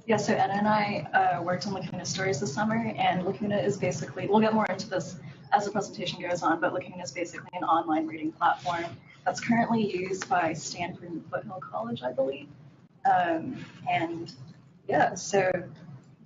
Yeah, so Ena and I worked on Lacuna Stories this summer, and Lacuna is basically, we'll get more into this as the presentation goes on, but Lacuna is basically an online reading platform that's currently used by Stanford and Foothill College, I believe. And yeah, so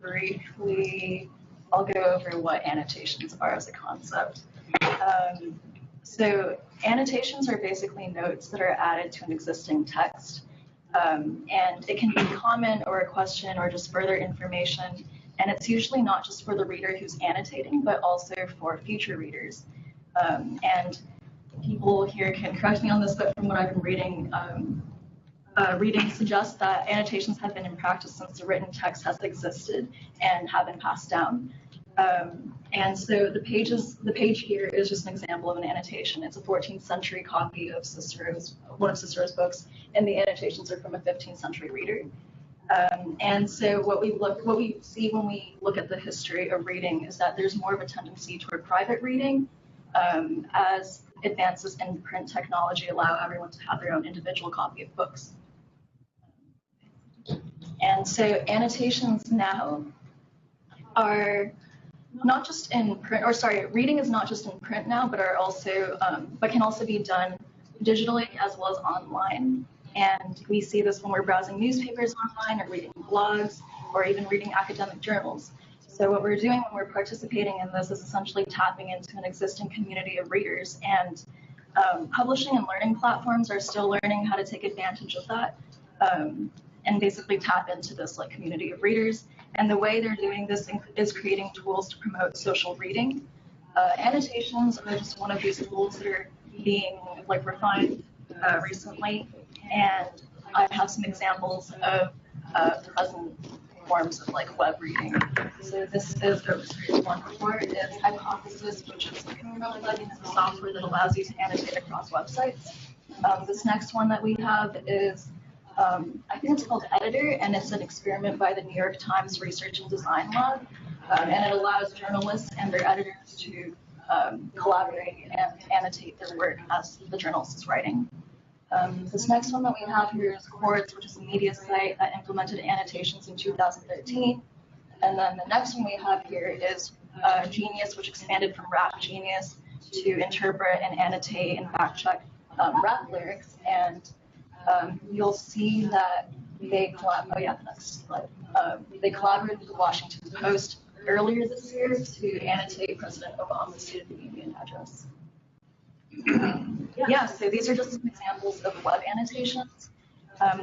briefly, I'll go over what annotations are as a concept. So annotations are basically notes that are added to an existing text. And it can be a comment or a question or just further information. And it's usually not just for the reader who's annotating, but also for future readers. And people here can correct me on this, but from what I've been reading, reading suggests that annotations have been in practice since the written text has existed and have been passed down. And so the page here is just an example of an annotation. It's a 14th century copy of one of Cicero's books, and the annotations are from a 15th century reader. And so what we see when we look at the history of reading is that there's more of a tendency toward private reading, as advances in print technology allow everyone to have their own individual copy of books. And so annotations now are not just in print, or sorry, reading is not just in print now, but are also, but can also be done digitally as well as online. And we see this when we're browsing newspapers online, or reading blogs, or even reading academic journals. So what we're doing when we're participating in this is essentially tapping into an existing community of readers, and publishing and learning platforms are still learning how to take advantage of that, and basically tap into this like community of readers. And the way they're doing this is creating tools to promote social reading. Annotations are just one of these tools that are being like refined recently, and I have some examples of present forms of like web reading. So this is one before. It's Hypothesis, which is like a really good piece of software that allows you to annotate across websites. This next one that we have is I think it's called Editor, and it's an experiment by the New York Times Research and Design Lab, and it allows journalists and their editors to collaborate and annotate their work as the journalist is writing. This next one that we have here is Quartz, which is a media site that implemented annotations in 2013. And then the next one we have here is Genius, which expanded from Rap Genius to interpret and annotate and fact-check rap lyrics. And you'll see that they the next slide. They collaborated with the Washington Post earlier this year to annotate President Obama's State of the Union address. Yeah, so these are just some examples of web annotations.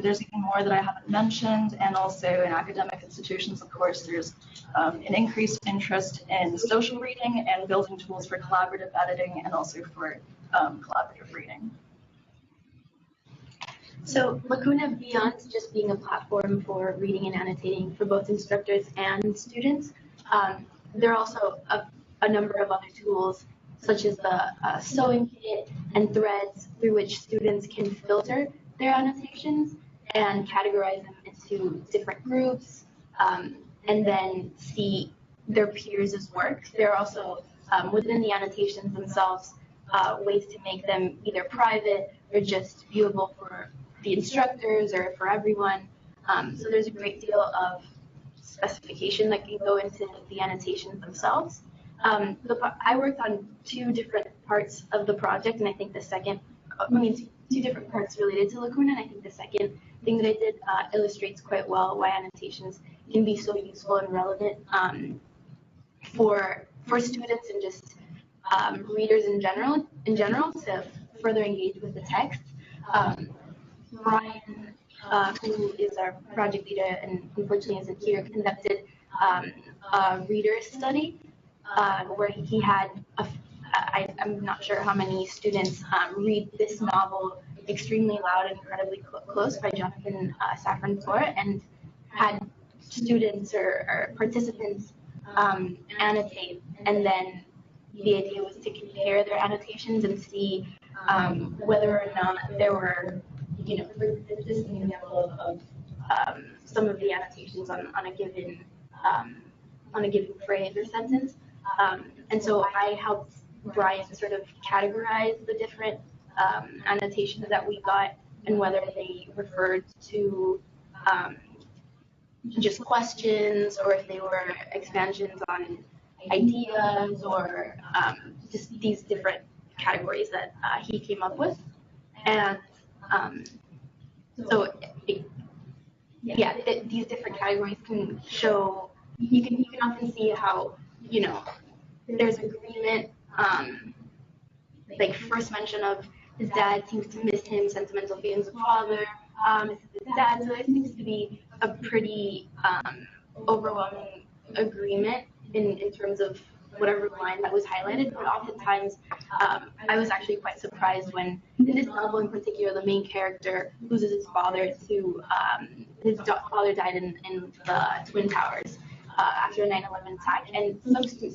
There's even more that I haven't mentioned, and also in academic institutions, of course, there's an increased interest in social reading and building tools for collaborative editing and also for collaborative reading. So Lacuna, beyond just being a platform for reading and annotating for both instructors and students, there are also a number of other tools, such as the sewing kit and threads through which students can filter their annotations and categorize them into different groups, and then see their peers' work. There are also, within the annotations themselves, ways to make them either private or just viewable for the instructors or for everyone. So there's a great deal of specification that can go into the annotations themselves. I worked on two different parts of the project, and I think two different parts related to Lacuna, and I think the second thing that I did illustrates quite well why annotations can be so useful and relevant for students and just readers in general to further engage with the text. Brian, who is our project leader and unfortunately isn't here, conducted a reader study where he had, I'm not sure how many students read this novel extremely loud and incredibly close by Jonathan Safran Foer, and had students or participants annotate, and then the idea was to compare their annotations and see whether or not there were, this is an example of some of the annotations on a given phrase or sentence. And so I helped Brian sort of categorize the different annotations that we got and whether they referred to just questions, or if they were expansions on ideas, or just these different categories that he came up with. And so, these different categories can show, you can often see how, there's agreement, like first mention of his dad seems to miss him, sentimental feelings of father, this is his dad, so it seems to be a pretty overwhelming agreement in terms of whatever line that was highlighted, but oftentimes I was actually quite surprised when, in this novel in particular, the main character loses his father to, his father died in the Twin Towers after a 9/11 attack, and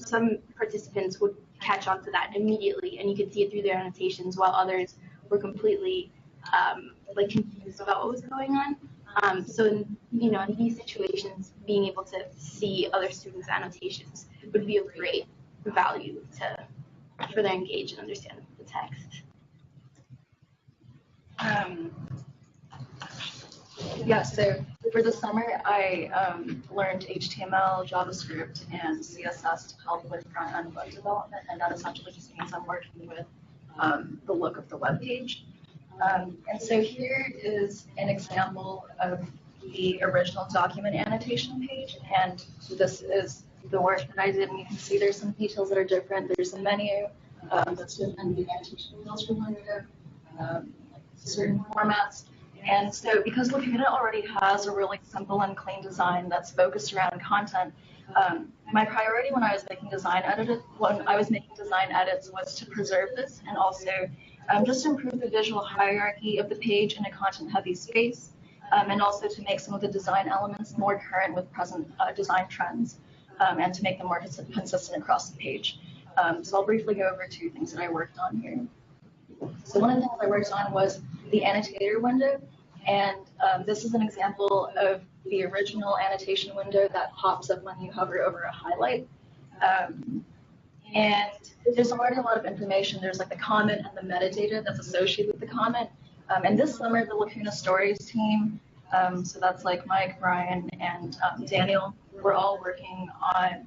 some participants would catch on to that immediately, and you could see it through their annotations, while others were completely confused about what was going on. So in these situations, being able to see other students' annotations would be of great value to further engage and understand the text. So for the summer, I learned HTML, JavaScript, and CSS to help with front-end web development, and that essentially just means I'm working with the look of the web page. And so here is an example of the original document annotation page, and this is the work that I did, and you can see there's some details that are different. There's a menu that's within the annotation filter window, certain formats. And so because Lacuna already has a really simple and clean design that's focused around content, my priority when I was making design edits was to preserve this and also just improve the visual hierarchy of the page in a content-heavy space, and also to make some of the design elements more current with present design trends, and to make them more consistent across the page. So I'll briefly go over two things that I worked on here. So one of the things I worked on was the annotator window, and this is an example of the original annotation window that pops up when you hover over a highlight. And there's already a lot of information. There's like the comment and the metadata that's associated with the comment. And this summer, the Lacuna Stories team, so that's like Mike, Brian, and Daniel, we're all working on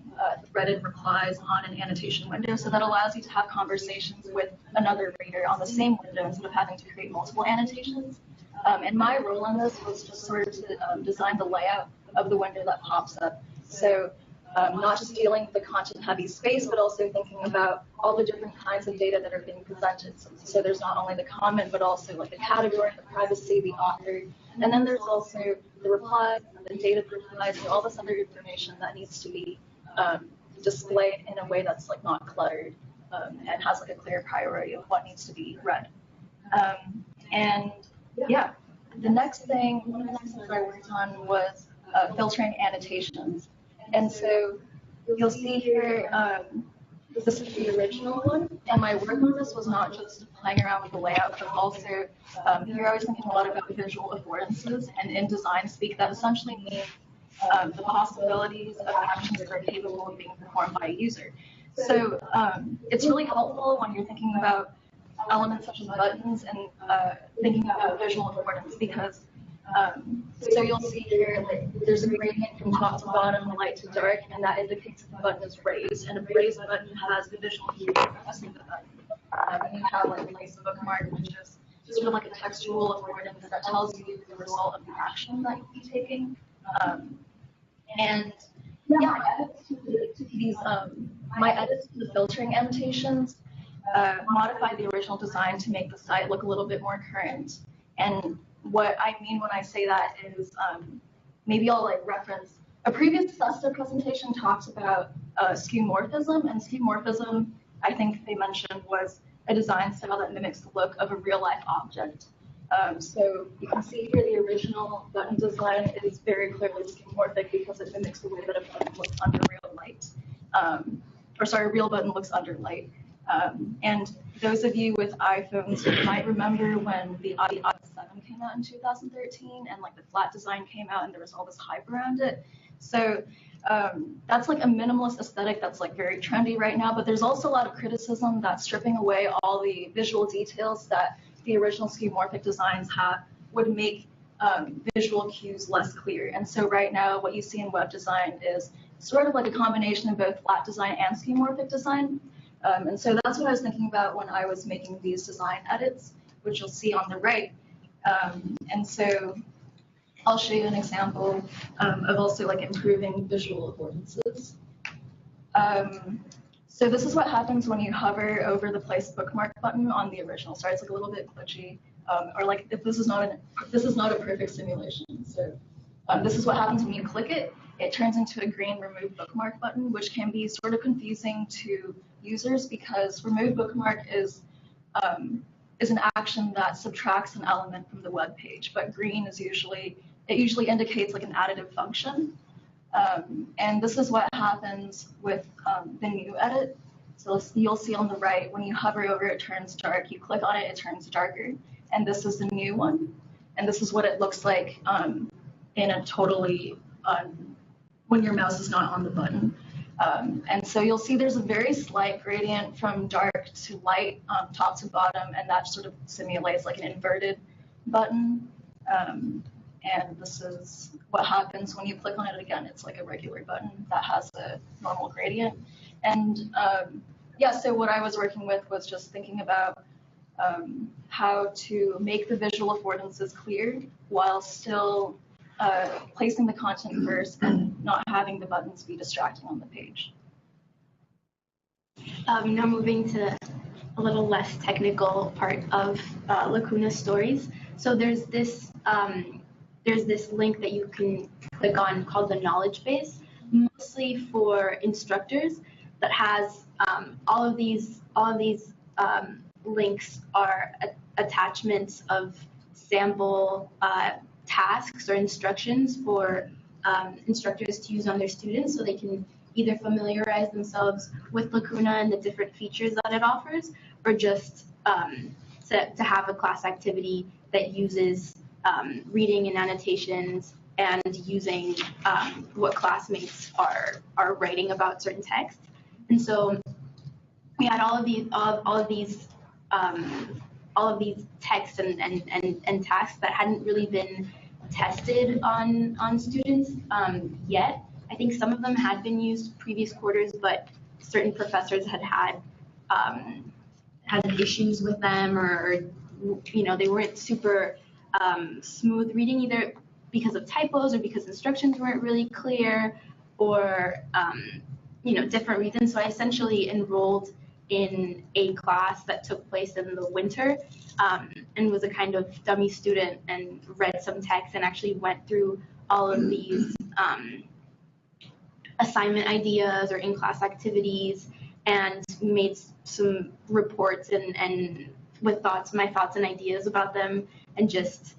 threaded replies on an annotation window. So that allows you to have conversations with another reader on the same window instead of having to create multiple annotations. And my role in this was just sort of to design the layout of the window that pops up. So not just dealing with the content-heavy space, but also thinking about all the different kinds of data that are being presented. So there's not only the comment, but also like the category, the privacy, the author, and then there's also the replies and the data replies and all this other information that needs to be displayed in a way that's like not cluttered and has like a clear priority of what needs to be read. And yeah, one of the next things I worked on was filtering annotations. And so you'll see here, this is the original one, and my work on this was not just playing around with the layout, but also here I was thinking a lot about visual affordances, and in design speak, that essentially means the possibilities of actions that are capable of being performed by a user. So it's really helpful when you're thinking about elements such as buttons and thinking about visual affordance, because so you'll see here, like, there's a gradient from top to bottom, light to dark, and that indicates that the button is raised. And a raised button has the visual cue of pressing the button. And you have like place bookmark, which is sort of like a textual affordance that tells you the result of the action that you'll be taking. And yeah, my edits to the filtering annotations modified the original design to make the site look a little bit more current. And what I mean when I say that is, maybe I'll like reference a previous CESTA presentation talks about skeuomorphism, and skeuomorphism, I think they mentioned, was a design style that mimics the look of a real life object. So you can see here the original button design is very clearly skeuomorphic because it mimics the way that a button looks under real light. A real button looks under light. And those of you with iPhones might remember when the iPhone 7 came out in 2013 and like the flat design came out and there was all this hype around it. So that's like a minimalist aesthetic that's like very trendy right now, but there's also a lot of criticism that stripping away all the visual details that the original skeuomorphic designs have would make visual cues less clear. And so right now, what you see in web design is sort of like a combination of both flat design and skeuomorphic design. And so that's what I was thinking about when I was making these design edits, which you'll see on the right. And so I'll show you an example of also like improving visual affordances. So this is what happens when you hover over the place bookmark button on the original. Sorry, it's like a little bit glitchy, or like if this is not a perfect simulation. So this is what happens when you click it. It turns into a green remove bookmark button, which can be sort of confusing to users because remove bookmark is an action that subtracts an element from the web page, but green is usually indicates like an additive function. And this is what happens with the new edit. So you'll see on the right, when you hover over it turns dark, you click on it, it turns darker. And this is the new one. And this is what it looks like in a totally, when your mouse is not on the button. And so you'll see there's a very slight gradient from dark to light, top to bottom, and that sort of simulates like an inverted button. And this is what happens when you click on it again. It's like a regular button that has a normal gradient. And yeah, so what I was working with was just thinking about how to make the visual affordances clear while still placing the content first and not having the buttons be distracting on the page. Now moving to a little less technical part of Lacuna Stories. So there's this link that you can click on called the knowledge base, mostly for instructors, that has all of these links are attachments of sample tasks or instructions for instructors to use on their students, so they can either familiarize themselves with Lacuna and the different features that it offers, or just to have a class activity that uses reading and annotations and using what classmates are writing about certain texts. And so we had all of these texts and tasks that hadn't really been tested on students yet. I think some of them had been used previous quarters, but certain professors had issues with them, or they weren't super smooth reading, either because of typos or because instructions weren't really clear, or different reasons. So I essentially enrolled in a class that took place in the winter, and was a kind of dummy student and read some text and actually went through all of these assignment ideas or in-class activities and made some reports and with my thoughts and ideas about them, and just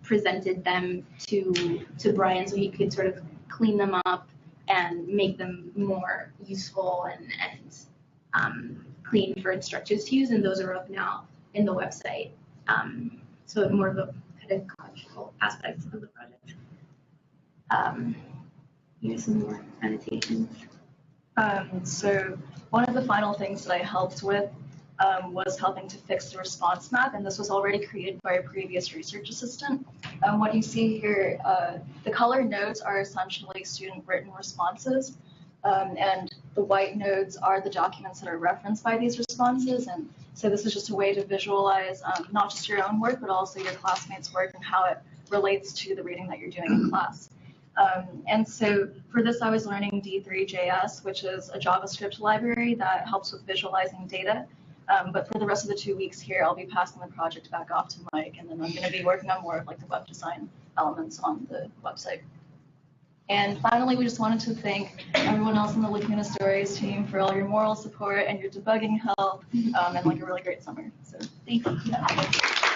presented them to Brian so he could sort of clean them up and make them more useful and clean for instructors to use, and those are up now in the website. So more of a pedagogical aspect of the project. Here's some more annotations. So one of the final things that I helped with was helping to fix the response map, and this was already created by a previous research assistant. What you see here, the colored nodes are essentially student written responses, and the white nodes are the documents that are referenced by these responses. And so this is just a way to visualize not just your own work, but also your classmates' work and how it relates to the reading that you're doing in class. And so for this, I was learning D3.js, which is a JavaScript library that helps with visualizing data. But for the rest of the 2 weeks here, I'll be passing the project back off to Mike, and then I'm going to be working on more of like the web design elements on the website. And finally, we just wanted to thank everyone else in the Lacuna Stories team for all your moral support and your debugging help, and like a really great summer. So thank you.